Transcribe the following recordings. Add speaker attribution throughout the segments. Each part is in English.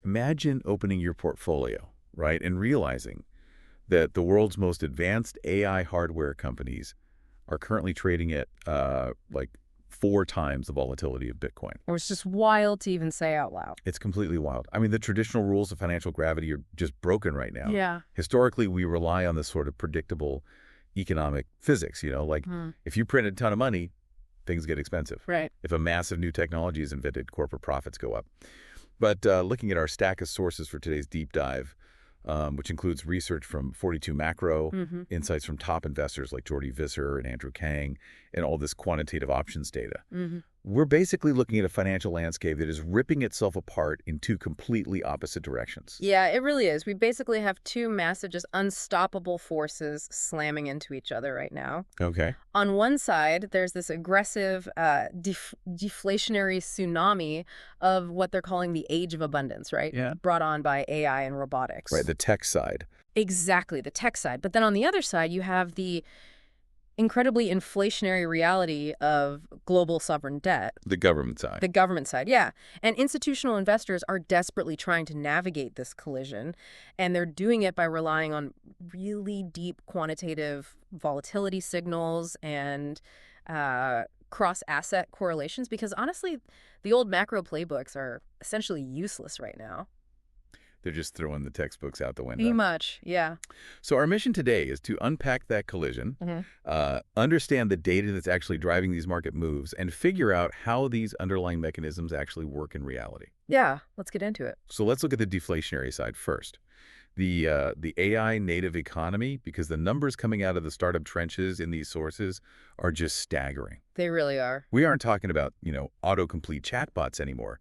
Speaker 1: Imagine opening your portfolio, right, and realizing that the world's most advanced AI hardware companies are currently trading at like 4 times the volatility of Bitcoin.
Speaker 2: It was just wild to even say out loud.
Speaker 1: It's completely wild. I mean, the traditional rules of financial gravity are just broken right now.
Speaker 2: Yeah.
Speaker 1: Historically, we rely on this sort of predictable economic physics, like if you print a ton of money, things get expensive.
Speaker 2: Right.
Speaker 1: If a massive new technology is invented, corporate profits go up. But looking at our stack of sources for today's deep dive, which includes research from 42 Macro, insights from top investors like Jordi Visser and Andrew Kang, and all this quantitative options data. We're basically looking at a financial landscape that is ripping itself apart in 2 completely opposite directions.
Speaker 2: Yeah, it really is. We basically have 2 massive, just unstoppable forces slamming into each other right now.
Speaker 1: Okay.
Speaker 2: On one side, there's this aggressive deflationary tsunami of what they're calling the age of abundance, right?
Speaker 1: Yeah.
Speaker 2: Brought on by AI and robotics.
Speaker 1: Right, the tech side.
Speaker 2: Exactly, the tech side. But then on the other side, you have the incredibly inflationary reality of global sovereign debt.
Speaker 1: The government side.
Speaker 2: The government side, yeah. And institutional investors are desperately trying to navigate this collision, and they're doing it by relying on really deep quantitative volatility signals and cross-asset correlations, because honestly, the old macro playbooks are essentially useless right now.
Speaker 1: They're just throwing the textbooks out the window.
Speaker 2: Pretty much, yeah.
Speaker 1: So our mission today is to unpack that collision, understand the data that's actually driving these market moves, and figure out how these underlying mechanisms actually work in reality.
Speaker 2: Yeah, let's get into it.
Speaker 1: So let's look at the deflationary side first. The AI native economy, because the numbers coming out of the startup trenches in these sources are just staggering.
Speaker 2: They really are.
Speaker 1: We aren't talking about, autocomplete chatbots anymore.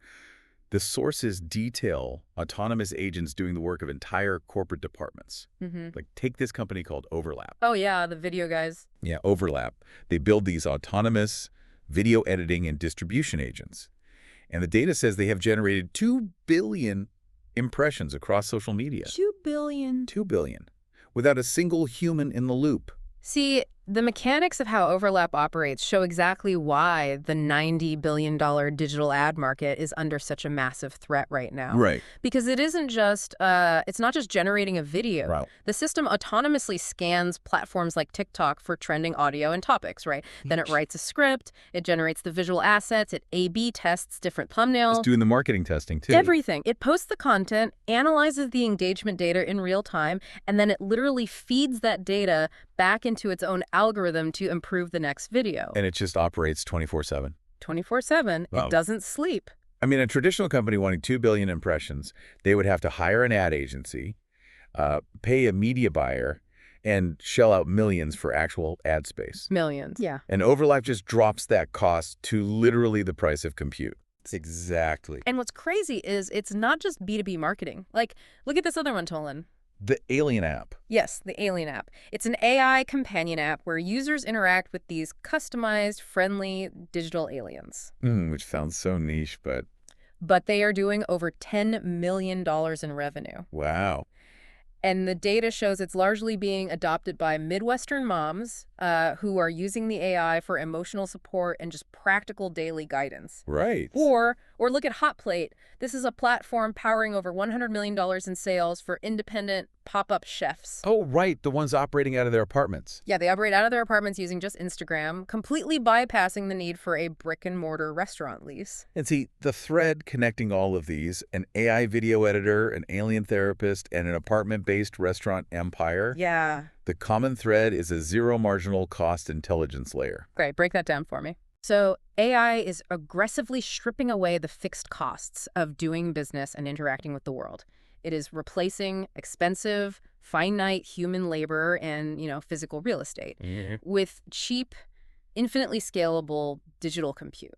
Speaker 1: The sources detail autonomous agents doing the work of entire corporate departments. Like, take this company called Overlap.
Speaker 2: Oh, yeah, the video guys.
Speaker 1: Yeah, Overlap. They build these autonomous video editing and distribution agents. And the data says they have generated 2 billion impressions across social media.
Speaker 2: 2 billion.
Speaker 1: 2 billion. Without a single human in the loop.
Speaker 2: See, the mechanics of how Overlap operates show exactly why the $90 billion digital ad market is under such a massive threat right now.
Speaker 1: Right.
Speaker 2: Because it isn't just, it's not just generating a video.
Speaker 1: Right.
Speaker 2: The system autonomously scans platforms like TikTok for trending audio and topics, right? Then it writes a script, it generates the visual assets, it A/B tests different thumbnails.
Speaker 1: It's doing the marketing testing, too.
Speaker 2: Everything. It posts the content, analyzes the engagement data in real time, and then it literally feeds that data back into its own algorithm to improve the next video.
Speaker 1: And it just operates 24/7.
Speaker 2: 24/7.
Speaker 1: Wow.
Speaker 2: It doesn't sleep.
Speaker 1: I mean, a traditional company wanting 2 billion impressions, they would have to hire an ad agency, pay a media buyer, and shell out millions for actual ad space.
Speaker 2: Millions. Yeah.
Speaker 1: And Overlap just drops that cost to literally the price of compute. Exactly.
Speaker 2: And what's crazy is it's not just B2B marketing. Like, look at this other one, Tolan.
Speaker 1: The Alien app.
Speaker 2: Yes, the Alien app. It's an AI companion app where users interact with these customized, friendly digital aliens.
Speaker 1: Which sounds so niche, but...
Speaker 2: But they are doing over $10 million in revenue.
Speaker 1: Wow.
Speaker 2: And the data shows it's largely being adopted by Midwestern moms who are using the AI for emotional support and just practical daily guidance.
Speaker 1: Right.
Speaker 2: Or look at Hot Plate. This is a platform powering over $100 million in sales for independent pop-up chefs.
Speaker 1: Oh, right. The ones operating out of their apartments.
Speaker 2: Yeah, they operate out of their apartments using just Instagram, completely bypassing the need for a brick-and-mortar restaurant lease.
Speaker 1: And see, the thread connecting all of these, an AI video editor, an alien therapist, and an apartment-based restaurant empire.
Speaker 2: Yeah.
Speaker 1: The common thread is a zero marginal cost intelligence layer.
Speaker 2: Great. Break that down for me. So AI is aggressively stripping away the fixed costs of doing business and interacting with the world. It is replacing expensive, finite human labor and, physical real estate with cheap, infinitely scalable digital compute.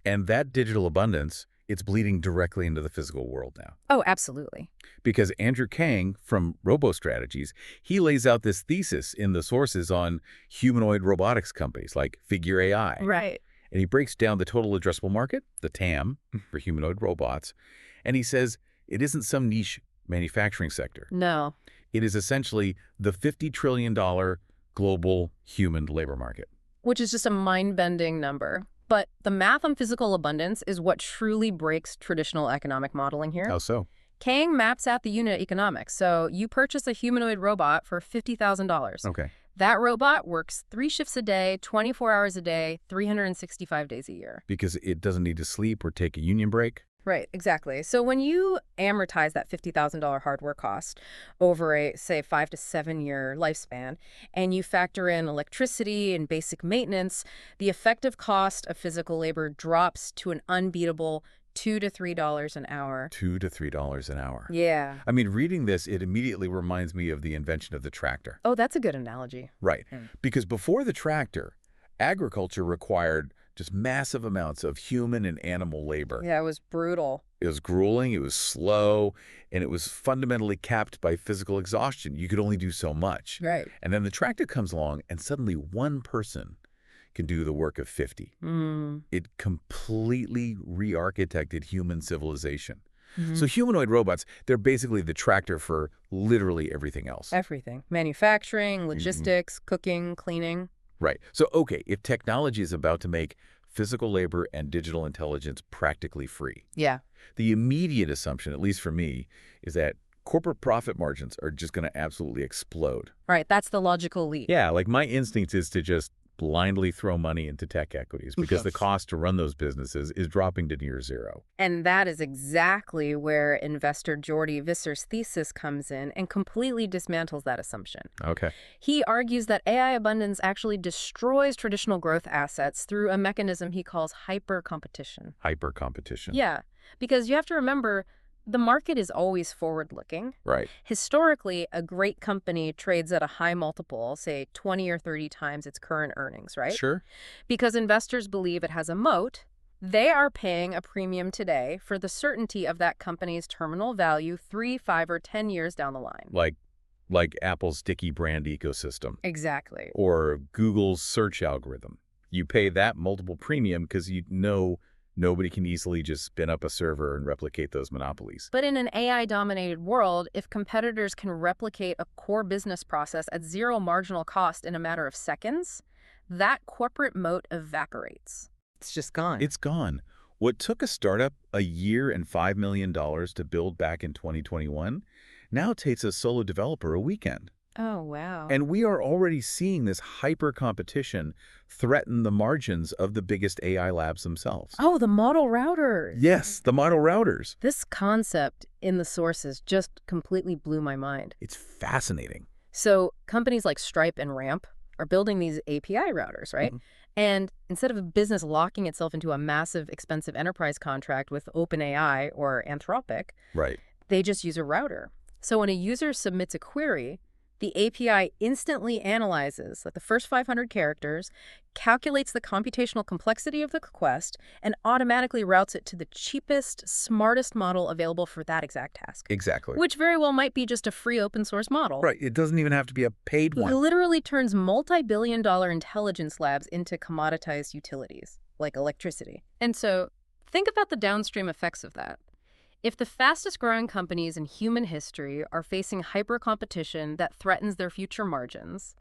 Speaker 1: And that digital abundance, it's bleeding directly into the physical world now.
Speaker 2: Oh, absolutely.
Speaker 1: Because Andrew Kang from RoboStrategies, he lays out this thesis in the sources on humanoid robotics companies like Figure AI.
Speaker 2: Right.
Speaker 1: And he breaks down the total addressable market, the TAM, for humanoid robots. And he says it isn't some niche manufacturing sector.
Speaker 2: No.
Speaker 1: It is essentially the $50 trillion global human labor market.
Speaker 2: Which is just a mind-bending number. But the math on physical abundance is what truly breaks traditional economic modeling here.
Speaker 1: How so?
Speaker 2: Kang maps out the unit economics. So you purchase a humanoid robot for $50,000.
Speaker 1: Okay.
Speaker 2: That robot works 3 shifts a day, 24 hours a day, 365 days a year.
Speaker 1: Because it doesn't need to sleep or take a union break?
Speaker 2: Right, exactly. So when you amortize that $50,000 hardware cost over a, say, 5 to 7 year lifespan, and you factor in electricity and basic maintenance, the effective cost of physical labor drops to an unbeatable $2 to $3 an hour.
Speaker 1: $2 to $3 an hour.
Speaker 2: Yeah.
Speaker 1: I mean, reading this, it immediately reminds me of the invention of the tractor.
Speaker 2: Oh, that's a good analogy.
Speaker 1: Right.
Speaker 2: Mm.
Speaker 1: Because before the tractor, agriculture required just massive amounts of human and animal labor.
Speaker 2: Yeah, it was brutal.
Speaker 1: It was grueling, it was slow, and it was fundamentally capped by physical exhaustion. You could only do so much.
Speaker 2: Right.
Speaker 1: And then the tractor comes along, and suddenly one person can do the work of 50. It completely re-architected human civilization. So humanoid robots, they're basically the tractor for literally everything else.
Speaker 2: Everything. Manufacturing, logistics, cooking, cleaning.
Speaker 1: Right. So, okay, if technology is about to make physical labor and digital intelligence practically free,
Speaker 2: Yeah.
Speaker 1: the immediate assumption, at least for me, is that corporate profit margins are just going to absolutely explode.
Speaker 2: Right, that's the logical leap.
Speaker 1: Yeah, like my instinct is to just blindly throw money into tech equities because the cost to run those businesses is dropping to near zero.
Speaker 2: And that is exactly where investor Jordi Visser's thesis comes in and completely dismantles that assumption.
Speaker 1: Okay.
Speaker 2: He argues that AI abundance actually destroys traditional growth assets through a mechanism he calls hyper-competition.
Speaker 1: Hyper-competition.
Speaker 2: Yeah, because you have to remember, the market is always forward-looking.
Speaker 1: Right.
Speaker 2: Historically, a great company trades at a high multiple, say 20 or 30 times its current earnings, right?
Speaker 1: Sure.
Speaker 2: Because investors believe it has a moat, they are paying a premium today for the certainty of that company's terminal value 3, 5, or 10 years down the line.
Speaker 1: Like Apple's sticky brand ecosystem.
Speaker 2: Exactly.
Speaker 1: Or Google's search algorithm. You pay that multiple premium because you know nobody can easily just spin up a server and replicate those monopolies.
Speaker 2: But in an AI-dominated world, if competitors can replicate a core business process at zero marginal cost in a matter of seconds, that corporate moat evaporates. It's just gone.
Speaker 1: It's gone. What took a startup a year and $5 million to build back in 2021 now takes a solo developer a weekend.
Speaker 2: Oh, wow.
Speaker 1: And we are already seeing this hyper-competition threaten the margins of the biggest AI labs themselves.
Speaker 2: Oh, the model routers.
Speaker 1: Yes, the model routers.
Speaker 2: This concept in the sources just completely blew my mind.
Speaker 1: It's fascinating.
Speaker 2: So companies like Stripe and Ramp are building these API routers, right? And instead of a business locking itself into a massive, expensive enterprise contract with OpenAI or Anthropic,
Speaker 1: Right.
Speaker 2: they just use a router. So when a user submits a query, the API instantly analyzes the first 500 characters, calculates the computational complexity of the request, and automatically routes it to the cheapest, smartest model available for that exact task.
Speaker 1: Exactly.
Speaker 2: Which very well might be just a free open source model.
Speaker 1: Right. It doesn't even have to be a paid
Speaker 2: It
Speaker 1: one.
Speaker 2: literally turns multi-billion-dollar intelligence labs into commoditized utilities, like electricity. And so think about the downstream effects of that. If the fastest-growing companies in human history are facing hyper-competition that threatens their future margins,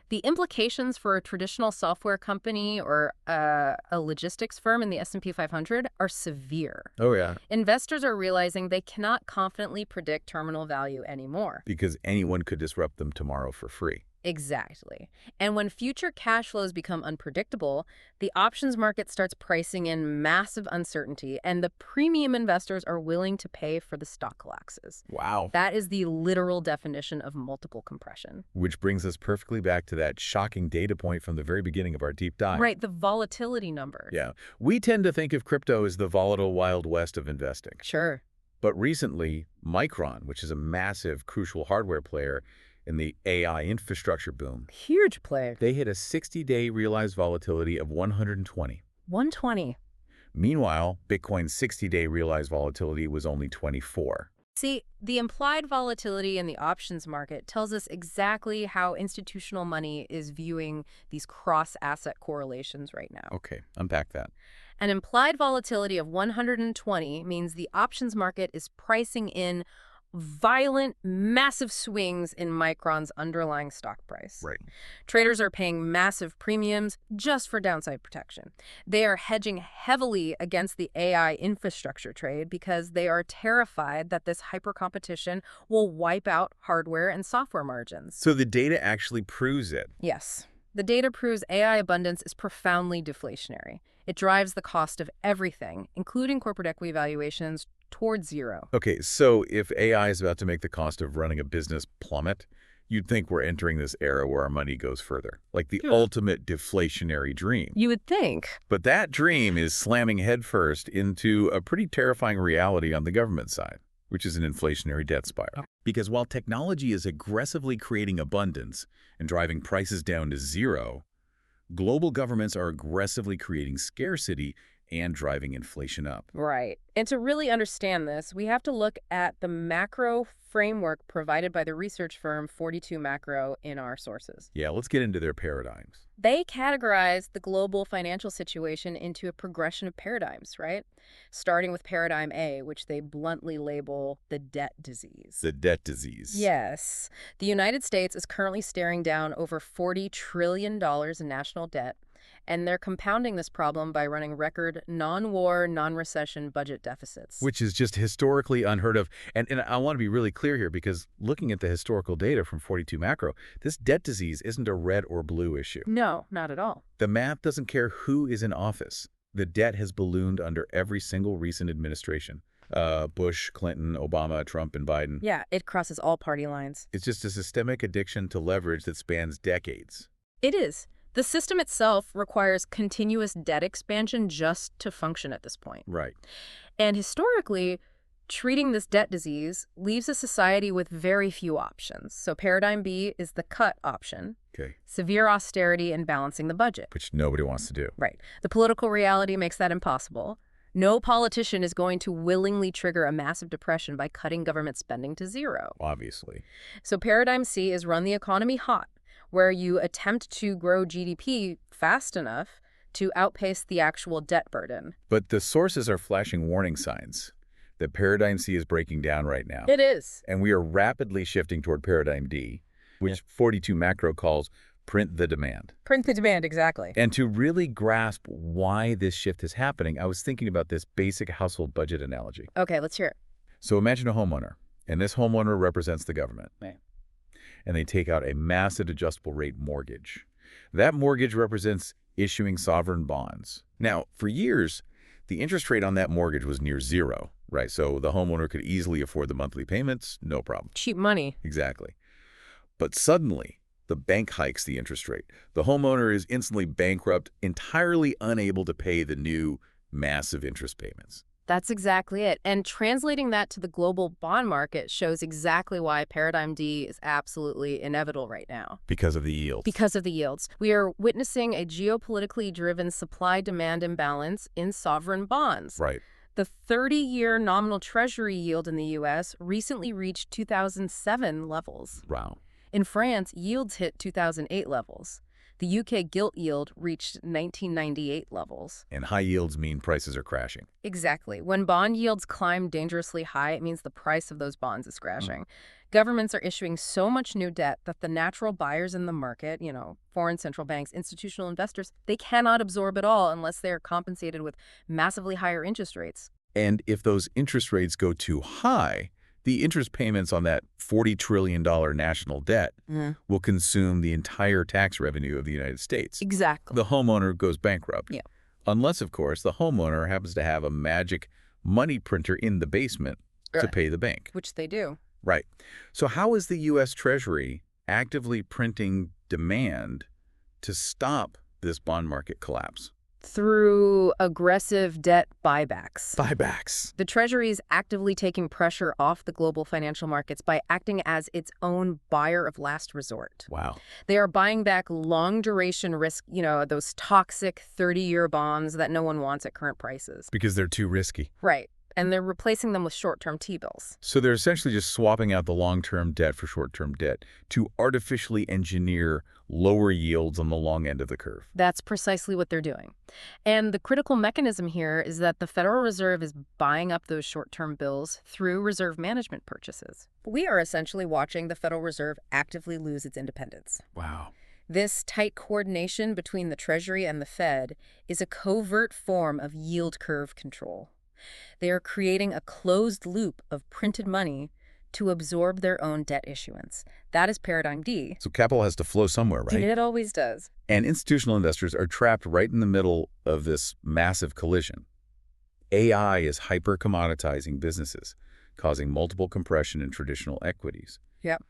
Speaker 2: the implications for a traditional software company or a logistics firm in the S&P 500 are severe.
Speaker 1: Oh, yeah.
Speaker 2: Investors are realizing they cannot confidently predict terminal value anymore.
Speaker 1: Because anyone could disrupt them tomorrow for free.
Speaker 2: Exactly. And when future cash flows become unpredictable, the options market starts pricing in massive uncertainty, and the premium investors are willing to pay for the stock collapses.
Speaker 1: Wow.
Speaker 2: That is the literal definition of multiple compression.
Speaker 1: Which brings us perfectly back to that shocking data point from the very beginning of our deep dive.
Speaker 2: Right, the volatility number.
Speaker 1: Yeah. We tend to think of crypto as the volatile Wild West of investing.
Speaker 2: Sure.
Speaker 1: But recently, Micron, which is a massive, crucial hardware player in the AI infrastructure boom,
Speaker 2: Huge play.
Speaker 1: they hit a 60-day realized volatility of 120.
Speaker 2: 120.
Speaker 1: Meanwhile, Bitcoin's 60-day realized volatility was only 24.
Speaker 2: See, the implied volatility in the options market tells us exactly how institutional money is viewing these cross-asset correlations right now.
Speaker 1: Okay, unpack that.
Speaker 2: An implied volatility of 120 means the options market is pricing in violent, massive swings in Micron's underlying stock price.
Speaker 1: Right.
Speaker 2: Traders are paying massive premiums just for downside protection. They are hedging heavily against the AI infrastructure trade because they are terrified that this hyper-competition will wipe out hardware and software margins.
Speaker 1: So the data actually proves it.
Speaker 2: Yes. The data proves AI abundance is profoundly deflationary. It drives the cost of everything, including corporate equity valuations, towards zero.
Speaker 1: Okay, so if AI is about to make the cost of running a business plummet, you'd think we're entering this era where our money goes further, like the ultimate deflationary dream.
Speaker 2: You would think.
Speaker 1: But that dream is slamming headfirst into a pretty terrifying reality on the government side, which is an inflationary debt spiral. Because while technology is aggressively creating abundance and driving prices down to zero, global governments are aggressively creating scarcity and driving inflation up.
Speaker 2: Right. And to really understand this, we have to look at the macro framework provided by the research firm 42 Macro in our sources.
Speaker 1: Yeah, let's get into their paradigms.
Speaker 2: They categorize the global financial situation into a progression of paradigms, right? Starting with paradigm A, which they bluntly label the debt disease.
Speaker 1: The debt disease.
Speaker 2: Yes. The United States is currently staring down over $40 trillion in national debt, and they're compounding this problem by running record non-war, non-recession budget deficits.
Speaker 1: Which is just historically unheard of. And I want to be really clear here, because looking at the historical data from 42 Macro, this debt disease isn't a red or blue issue.
Speaker 2: No, not at all.
Speaker 1: The math doesn't care who is in office. The debt has ballooned under every single recent administration. Bush, Clinton, Obama, Trump, and Biden.
Speaker 2: Yeah, it crosses all party lines.
Speaker 1: It's just a systemic addiction to leverage that spans decades.
Speaker 2: It is. The system itself requires continuous debt expansion just to function at this point.
Speaker 1: Right.
Speaker 2: And historically, treating this debt disease leaves a society with very few options. So paradigm B is the cut option.
Speaker 1: Okay.
Speaker 2: Severe austerity and balancing the budget.
Speaker 1: Which nobody wants to do.
Speaker 2: Right. The political reality makes that impossible. No politician is going to willingly trigger a massive depression by cutting government spending to zero.
Speaker 1: Obviously.
Speaker 2: So paradigm C is run the economy hot, where you attempt to grow GDP fast enough to outpace the actual debt burden.
Speaker 1: But the sources are flashing warning signs that paradigm C is breaking down right now.
Speaker 2: It is.
Speaker 1: And we are rapidly shifting toward paradigm D, which 42 Macro calls print the demand.
Speaker 2: Print the demand, exactly.
Speaker 1: And to really grasp why this shift is happening, I was thinking about this basic household budget analogy.
Speaker 2: Okay, let's hear it.
Speaker 1: So imagine a homeowner, and this homeowner represents the government.
Speaker 2: Right.
Speaker 1: And they take out a massive adjustable rate mortgage. That mortgage represents issuing sovereign bonds. Now, for years, the interest rate on that mortgage was near zero, right? So the homeowner could easily afford the monthly payments, no problem.
Speaker 2: Cheap money.
Speaker 1: Exactly. But suddenly, the bank hikes the interest rate. The homeowner is instantly bankrupt, entirely unable to pay the new massive interest payments.
Speaker 2: That's exactly it. And translating that to the global bond market shows exactly why paradigm D is absolutely inevitable right now.
Speaker 1: Because of the yields.
Speaker 2: Because of the yields. We are witnessing a geopolitically driven supply-demand imbalance in sovereign bonds.
Speaker 1: Right.
Speaker 2: The 30-year nominal treasury yield in the U.S. recently reached 2007 levels.
Speaker 1: Wow.
Speaker 2: In France, yields hit 2008 levels. The UK gilt yield reached 1998 levels.
Speaker 1: And high yields mean prices are crashing.
Speaker 2: Exactly. When bond yields climb dangerously high, it means the price of those bonds is crashing. Governments are issuing so much new debt that the natural buyers in the market, foreign central banks, institutional investors, they cannot absorb it all unless they are compensated with massively higher interest rates.
Speaker 1: And if those interest rates go too high, the interest payments on that $40 trillion national debt will consume the entire tax revenue of the United States.
Speaker 2: Exactly.
Speaker 1: The homeowner goes bankrupt.
Speaker 2: Yeah.
Speaker 1: Unless, of course, the homeowner happens to have a magic money printer in the basement to pay the bank.
Speaker 2: Which they do.
Speaker 1: Right. So how is the U.S. Treasury actively printing demand to stop this bond market collapse?
Speaker 2: Through aggressive debt buybacks.
Speaker 1: Buybacks.
Speaker 2: The Treasury is actively taking pressure off the global financial markets by acting as its own buyer of last resort.
Speaker 1: Wow.
Speaker 2: They are buying back long-duration risk, those toxic 30-year bonds that no one wants at current prices.
Speaker 1: Because they're too risky.
Speaker 2: Right. And they're replacing them with short-term T-bills.
Speaker 1: So they're essentially just swapping out the long-term debt for short-term debt to artificially engineer lower yields on the long end of the curve.
Speaker 2: That's precisely what they're doing. And the critical mechanism here is that the Federal Reserve is buying up those short-term bills through reserve management purchases. We are essentially watching the Federal Reserve actively lose its independence.
Speaker 1: Wow.
Speaker 2: This tight coordination between the Treasury and the Fed is a covert form of yield curve control. They are creating a closed loop of printed money to absorb their own debt issuance. That is paradigm D.
Speaker 1: So capital has to flow somewhere, right?
Speaker 2: It always does.
Speaker 1: And institutional investors are trapped right in the middle of this massive collision. AI is hyper-commoditizing businesses, causing multiple compression in traditional equities.
Speaker 2: Yep.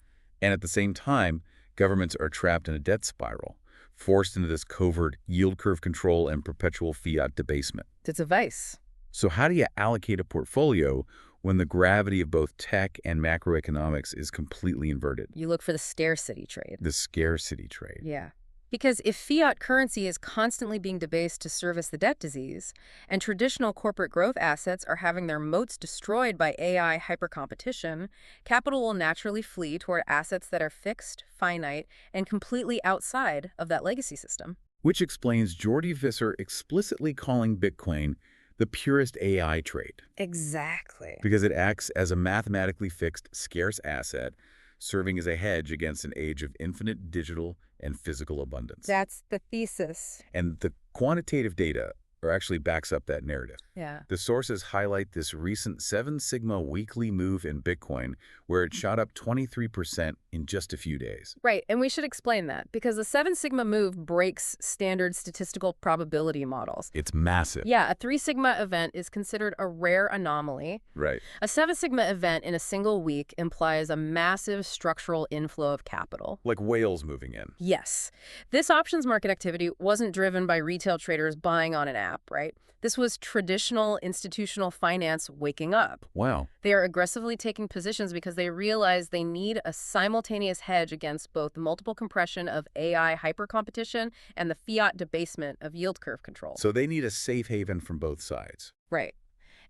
Speaker 1: And at the same time, governments are trapped in a debt spiral, forced into this covert yield curve control and perpetual fiat debasement.
Speaker 2: It's a vice.
Speaker 1: So how do you allocate a portfolio when the gravity of both tech and macroeconomics is completely inverted?
Speaker 2: You look for the scarcity trade.
Speaker 1: The scarcity trade.
Speaker 2: Yeah. Because if fiat currency is constantly being debased to service the debt disease, and traditional corporate growth assets are having their moats destroyed by AI hypercompetition, capital will naturally flee toward assets that are fixed, finite, and completely outside of that legacy system.
Speaker 1: Which explains Jordi Visser explicitly calling Bitcoin the purest AI trade.
Speaker 2: Exactly.
Speaker 1: Because it acts as a mathematically fixed, scarce asset, serving as a hedge against an age of infinite digital and physical abundance.
Speaker 2: That's the thesis.
Speaker 1: And the quantitative data actually backs up that narrative.
Speaker 2: Yeah.
Speaker 1: The sources highlight this recent 7 Sigma weekly move in Bitcoin, where it shot up 23% in just a few days.
Speaker 2: Right, and we should explain that, because the 7 Sigma move breaks standard statistical probability models.
Speaker 1: It's massive.
Speaker 2: Yeah, a 3 Sigma event is considered a rare anomaly.
Speaker 1: Right.
Speaker 2: A 7 Sigma event in a single week implies a massive structural inflow of capital.
Speaker 1: Like whales moving in.
Speaker 2: Yes. This options market activity wasn't driven by retail traders buying on an app, right? This was traditional institutional finance waking up.
Speaker 1: Wow.
Speaker 2: They are aggressively taking positions because they realize they need a simultaneous hedge against both the multiple compression of AI hypercompetition and the fiat debasement of yield curve control.
Speaker 1: So they need a safe haven from both sides.
Speaker 2: Right.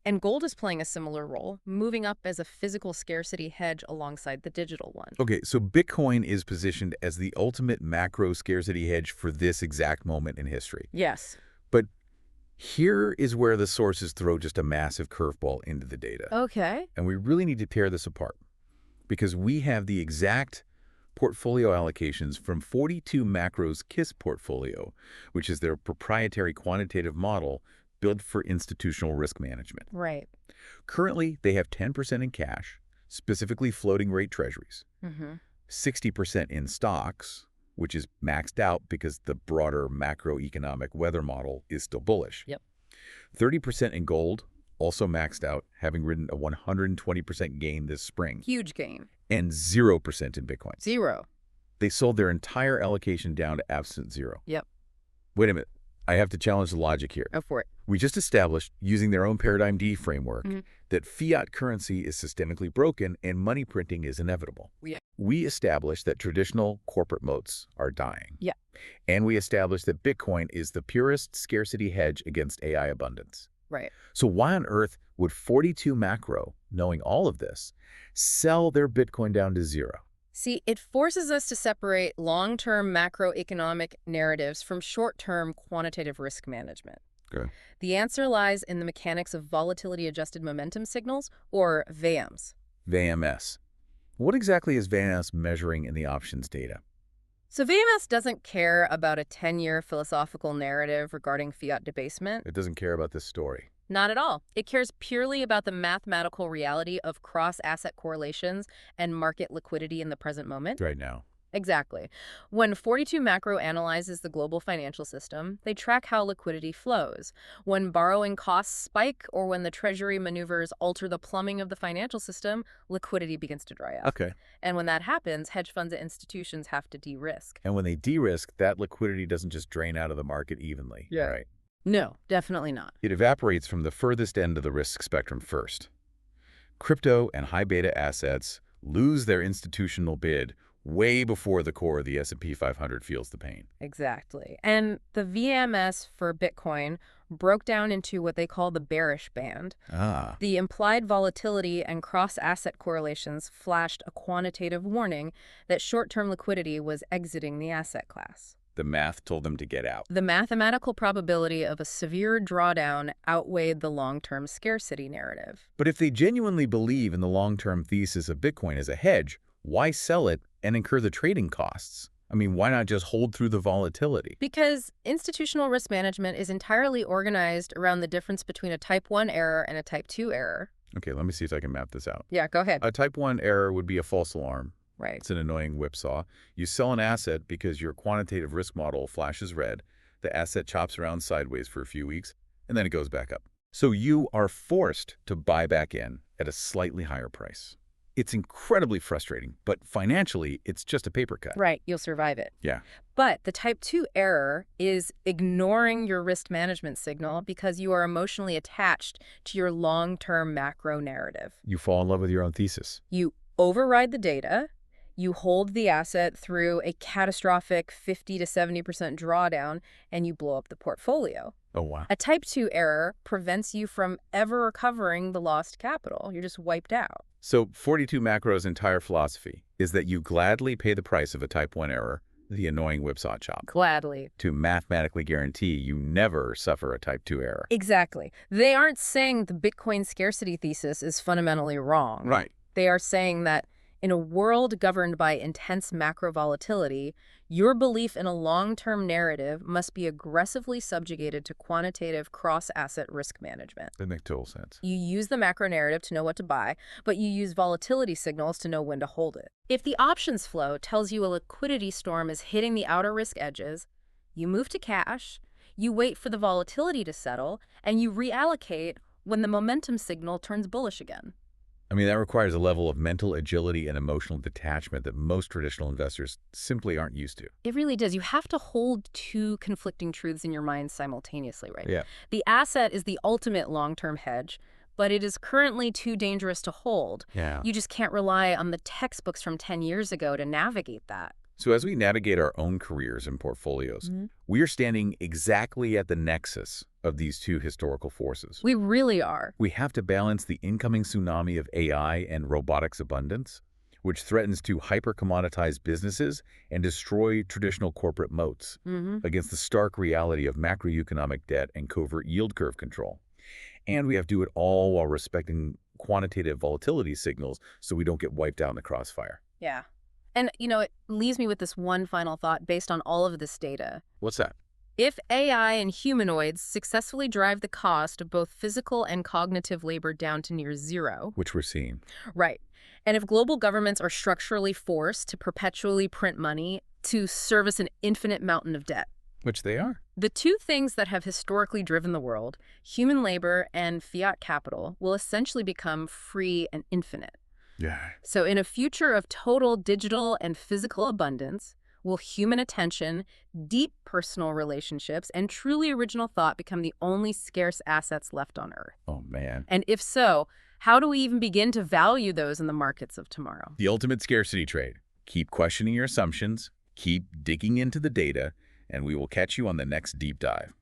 Speaker 2: And gold is playing a similar role, moving up as a physical scarcity hedge alongside the digital one.
Speaker 1: Okay, so Bitcoin is positioned as the ultimate macro scarcity hedge for this exact moment in history.
Speaker 2: Yes.
Speaker 1: But here is where the sources throw just a massive curveball into the data.
Speaker 2: Okay.
Speaker 1: And we really need to tear this apart because we have the exact portfolio allocations from 42 Macro's KISS portfolio, which is their proprietary quantitative model built for institutional risk management.
Speaker 2: Right.
Speaker 1: Currently, they have 10% in cash, specifically floating rate treasuries, 60% in stocks, which is maxed out because the broader macroeconomic weather model is still bullish.
Speaker 2: Yep.
Speaker 1: 30% in gold, also maxed out, having ridden a 120% gain this spring.
Speaker 2: Huge gain.
Speaker 1: And 0% in Bitcoin.
Speaker 2: Zero.
Speaker 1: They sold their entire allocation down to absolute zero.
Speaker 2: Yep.
Speaker 1: Wait a minute. I have to challenge the logic here.
Speaker 2: Go for it.
Speaker 1: We just established, using their own paradigm D framework, that fiat currency is systemically broken and money printing is inevitable.
Speaker 2: Yeah.
Speaker 1: We established that traditional corporate moats are dying.
Speaker 2: Yeah.
Speaker 1: And we established that Bitcoin is the purest scarcity hedge against AI abundance.
Speaker 2: Right.
Speaker 1: So why on earth would 42 Macro, knowing all of this, sell their Bitcoin down to zero?
Speaker 2: See, it forces us to separate long-term macroeconomic narratives from short-term quantitative risk management.
Speaker 1: Okay.
Speaker 2: The answer lies in the mechanics of volatility-adjusted momentum signals, or VAMs.
Speaker 1: VMS. What exactly is VMS measuring in the options data?
Speaker 2: So VMS doesn't care about a 10-year philosophical narrative regarding fiat debasement.
Speaker 1: It doesn't care about this story.
Speaker 2: Not at all. It cares purely about the mathematical reality of cross-asset correlations and market liquidity in the present moment.
Speaker 1: Right now.
Speaker 2: Exactly. When 42 Macro analyzes the global financial system, they track how liquidity flows. When borrowing costs spike or when the Treasury maneuvers alter the plumbing of the financial system, liquidity begins to dry up.
Speaker 1: Okay.
Speaker 2: And when that happens, hedge funds and institutions have to de-risk.
Speaker 1: And when they de-risk, that liquidity doesn't just drain out of the market evenly.
Speaker 2: Yeah.
Speaker 1: Right?
Speaker 2: No, definitely not.
Speaker 1: It evaporates from the furthest end of the risk spectrum first. Crypto and high beta assets lose their institutional bid way before the core of the S&P 500 feels the pain.
Speaker 2: Exactly. And the VMS for Bitcoin broke down into what they call the bearish band.
Speaker 1: Ah,
Speaker 2: The implied volatility and cross-asset correlations flashed a quantitative warning that short-term liquidity was exiting the asset class.
Speaker 1: the math told them to get out.
Speaker 2: The mathematical probability of a severe drawdown outweighed the long-term scarcity narrative.
Speaker 1: But if they genuinely believe in the long-term thesis of Bitcoin as a hedge, why sell it and incur the trading costs? I mean, why not just hold through the volatility?
Speaker 2: Because institutional risk management is entirely organized around the difference between a type 1 error and a type 2 error.
Speaker 1: Okay, let me see if I can map this out.
Speaker 2: Yeah, go ahead.
Speaker 1: A type 1 error would be a false alarm.
Speaker 2: Right.
Speaker 1: It's an annoying whipsaw. You sell an asset because your quantitative risk model flashes red, the asset chops around sideways for a few weeks, and then it goes back up. So you are forced to buy back in at a slightly higher price. It's incredibly frustrating, but financially, it's just a paper cut.
Speaker 2: Right, you'll survive it.
Speaker 1: Yeah.
Speaker 2: But the type 2 error is ignoring your risk management signal because you are emotionally attached to your long-term macro narrative.
Speaker 1: You fall in love with your own thesis.
Speaker 2: You override the data, you hold the asset through a catastrophic 50 to 70% drawdown, and you blow up the portfolio.
Speaker 1: Oh, wow.
Speaker 2: A type 2 error prevents you from ever recovering the lost capital. You're just wiped out.
Speaker 1: So 42 Macro's entire philosophy is that you gladly pay the price of a type 1 error, the annoying whipsaw chop,
Speaker 2: Gladly.
Speaker 1: to mathematically guarantee you never suffer a type 2 error.
Speaker 2: Exactly. They aren't saying the Bitcoin scarcity thesis is fundamentally wrong.
Speaker 1: Right.
Speaker 2: They are saying that in a world governed by intense macro volatility, your belief in a long-term narrative must be aggressively subjugated to quantitative cross-asset risk management.
Speaker 1: That makes total sense.
Speaker 2: You use the macro narrative to know what to buy, but you use volatility signals to know when to hold it. If the options flow tells you a liquidity storm is hitting the outer risk edges, you move to cash, you wait for the volatility to settle, and you reallocate when the momentum signal turns bullish again.
Speaker 1: I mean, that requires a level of mental agility and emotional detachment that most traditional investors simply aren't used to.
Speaker 2: It really does. You have to hold two conflicting truths in your mind simultaneously, right?
Speaker 1: Yeah.
Speaker 2: The asset is the ultimate long-term hedge, but it is currently too dangerous to hold.
Speaker 1: Yeah.
Speaker 2: You just can't rely on the textbooks from 10 years ago to navigate that.
Speaker 1: So as we navigate our own careers and portfolios, we are standing exactly at the nexus of these two historical forces.
Speaker 2: We really are.
Speaker 1: We have to balance the incoming tsunami of AI and robotics abundance, which threatens to hyper-commoditize businesses and destroy traditional corporate moats, against the stark reality of macroeconomic debt and covert yield curve control. And we have to do it all while respecting quantitative volatility signals so we don't get wiped out in the crossfire.
Speaker 2: Yeah. And, it leaves me with this one final thought based on all of this data.
Speaker 1: What's that?
Speaker 2: If AI and humanoids successfully drive the cost of both physical and cognitive labor down to near zero.
Speaker 1: Which we're seeing.
Speaker 2: Right. And if global governments are structurally forced to perpetually print money to service an infinite mountain of debt.
Speaker 1: Which they are.
Speaker 2: The two things that have historically driven the world, human labor and fiat capital, will essentially become free and infinite.
Speaker 1: Yeah.
Speaker 2: So in a future of total digital and physical abundance, will human attention, deep personal relationships, and truly original thought become the only scarce assets left on Earth?
Speaker 1: Oh, man.
Speaker 2: And if so, how do we even begin to value those in the markets of tomorrow?
Speaker 1: The ultimate scarcity trade. Keep questioning your assumptions, keep digging into the data, and we will catch you on the next deep dive.